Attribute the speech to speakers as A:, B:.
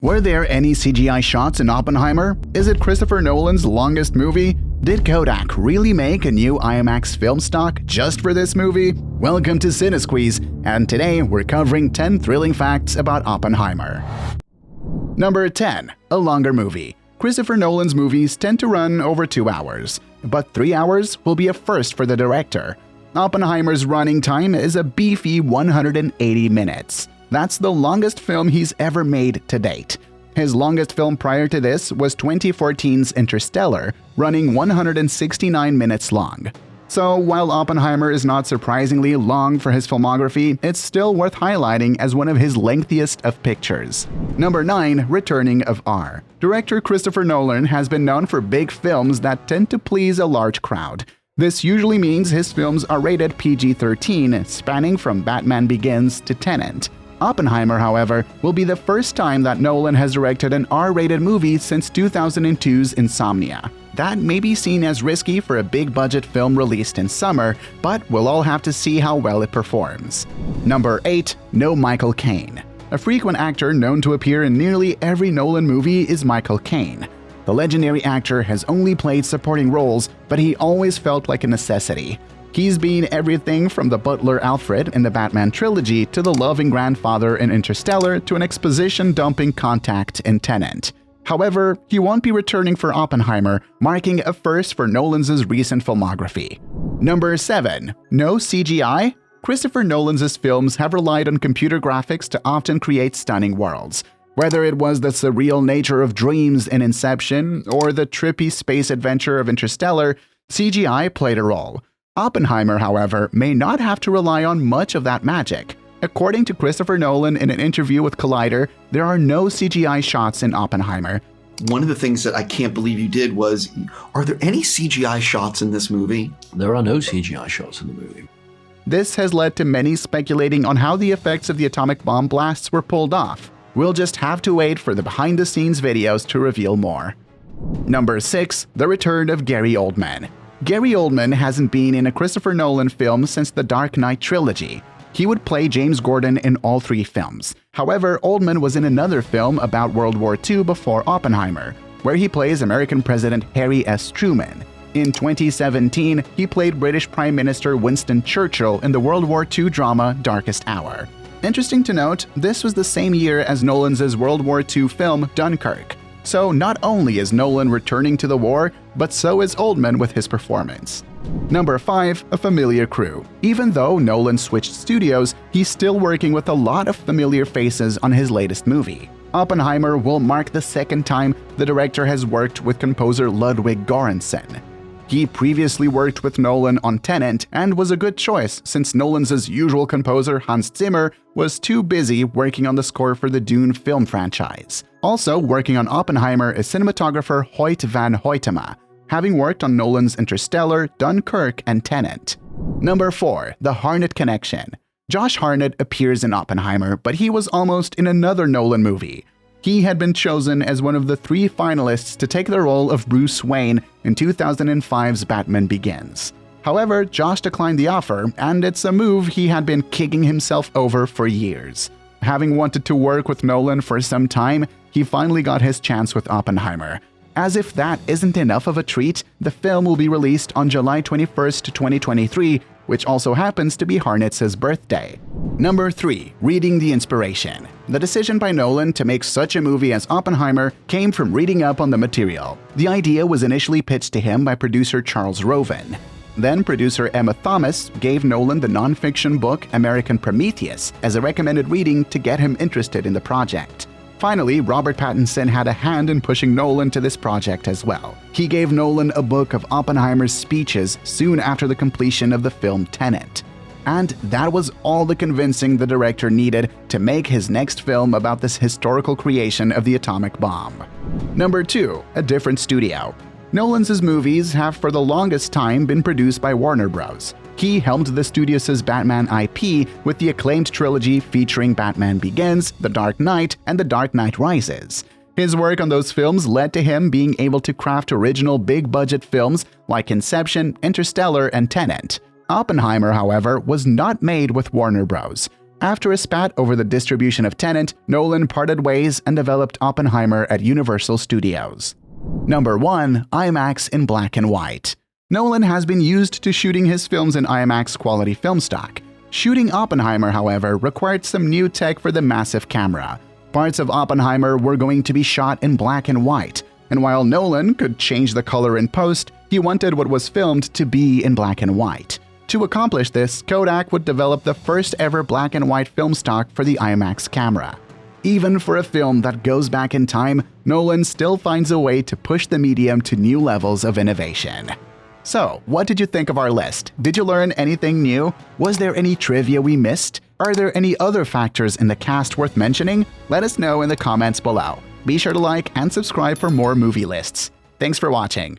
A: Were there any CGI shots in Oppenheimer? Is it Christopher Nolan's longest movie? Did Kodak really make a new IMAX film stock just for this movie? Welcome to CineSqueeze, and today we're covering 10 thrilling facts about Oppenheimer. Number 10. A longer movie. Christopher Nolan's movies tend to run over 2 hours, but 3 hours will be a first for the director. Oppenheimer's running time is a beefy 180 minutes. That's the longest film he's ever made to date. His longest film prior to this was 2014's Interstellar, running 169 minutes long. So while Oppenheimer is not surprisingly long for his filmography, it's still worth highlighting as one of his lengthiest of pictures. Number 9. Returning of R. Director Christopher Nolan has been known for big films that tend to please a large crowd. This usually means his films are rated PG-13, spanning from Batman Begins to Tenet. Oppenheimer, however, will be the first time that Nolan has directed an R-rated movie since 2002's Insomnia. That may be seen as risky for a big-budget film released in summer, but we'll all have to see how well it performs. Number 8. No Michael Kane. A frequent actor known to appear in nearly every Nolan movie is Michael Kane. The legendary actor has only played supporting roles, but he always felt like a necessity. He's been everything from the butler Alfred in the Batman trilogy to the loving grandfather in Interstellar to an exposition-dumping contact in Tenet. However, he won't be returning for Oppenheimer, marking a first for Nolan's recent filmography. Number 7. No CGI? Christopher Nolan's films have relied on computer graphics to often create stunning worlds. Whether it was the surreal nature of dreams in Inception or the trippy space adventure of Interstellar, CGI played a role. Oppenheimer, however, may not have to rely on much of that magic. According to Christopher Nolan in an interview with Collider, there are no CGI shots in Oppenheimer.
B: One of the things that I can't believe you did was, are there any CGI shots in this movie?
C: There are no CGI shots in the movie.
A: This has led to many speculating on how the effects of the atomic bomb blasts were pulled off. We'll just have to wait for the behind-the-scenes videos to reveal more. Number 6. The return of Gary Oldman. Gary Oldman hasn't been in a Christopher Nolan film since the Dark Knight trilogy. He would play James Gordon in all 3 films. However, Oldman was in another film about World War II before Oppenheimer, where he plays American President Harry S. Truman. In 2017, he played British Prime Minister Winston Churchill in the World War II drama Darkest Hour. Interesting to note, this was the same year as Nolan's World War II film Dunkirk. So not only is Nolan returning to the war, but so is Oldman with his performance. Number 5. A familiar crew. Even though Nolan switched studios, he's still working with a lot of familiar faces on his latest movie. Oppenheimer will mark the second time the director has worked with composer Ludwig Göransson. He previously worked with Nolan on Tenet and was a good choice since Nolan's usual composer Hans Zimmer was too busy working on the score for the Dune film franchise. Also working on Oppenheimer is cinematographer Hoyt van Hoytema, having worked on Nolan's Interstellar, Dunkirk, and Tenet. Number 4. The Hornet Connection. Josh Hartnett appears in Oppenheimer, but he was almost in another Nolan movie. He had been chosen as one of the 3 finalists to take the role of Bruce Wayne in 2005's Batman Begins. However, Josh declined the offer, and it's a move he had been kicking himself over for years. Having wanted to work with Nolan for some time, he finally got his chance with Oppenheimer. As if that isn't enough of a treat, the film will be released on July 21st, 2023, which also happens to be Hartnett's birthday. Number 3. Reading the inspiration. The decision by Nolan to make such a movie as Oppenheimer came from reading up on the material. The idea was initially pitched to him by producer Charles Roven. Then producer Emma Thomas gave Nolan the nonfiction book American Prometheus as a recommended reading to get him interested in the project. Finally, Robert Pattinson had a hand in pushing Nolan to this project as well. He gave Nolan a book of Oppenheimer's speeches soon after the completion of the film Tenet. And that was all the convincing the director needed to make his next film about this historical creation of the atomic bomb. Number 2. A different studio. Nolan's movies have for the longest time been produced by Warner Bros. He helmed the studio's Batman IP with the acclaimed trilogy featuring Batman Begins, The Dark Knight, and The Dark Knight Rises. His work on those films led to him being able to craft original big-budget films like Inception, Interstellar, and Tenet. Oppenheimer, however, was not made with Warner Bros. After a spat over the distribution of Tenet, Nolan parted ways and developed Oppenheimer at Universal Studios. Number 1. IMAX in black and white. Nolan has been used to shooting his films in IMAX quality film stock. Shooting Oppenheimer, however, required some new tech for the massive camera. Parts of Oppenheimer were going to be shot in black and white, and while Nolan could change the color in post, he wanted what was filmed to be in black and white. To accomplish this, Kodak would develop the first ever black and white film stock for the IMAX camera. Even for a film that goes back in time, Nolan still finds a way to push the medium to new levels of innovation. So, what did you think of our list? Did you learn anything new? Was there any trivia we missed? Are there any other factors in the cast worth mentioning? Let us know in the comments below. Be sure to like and subscribe for more movie lists. Thanks for watching.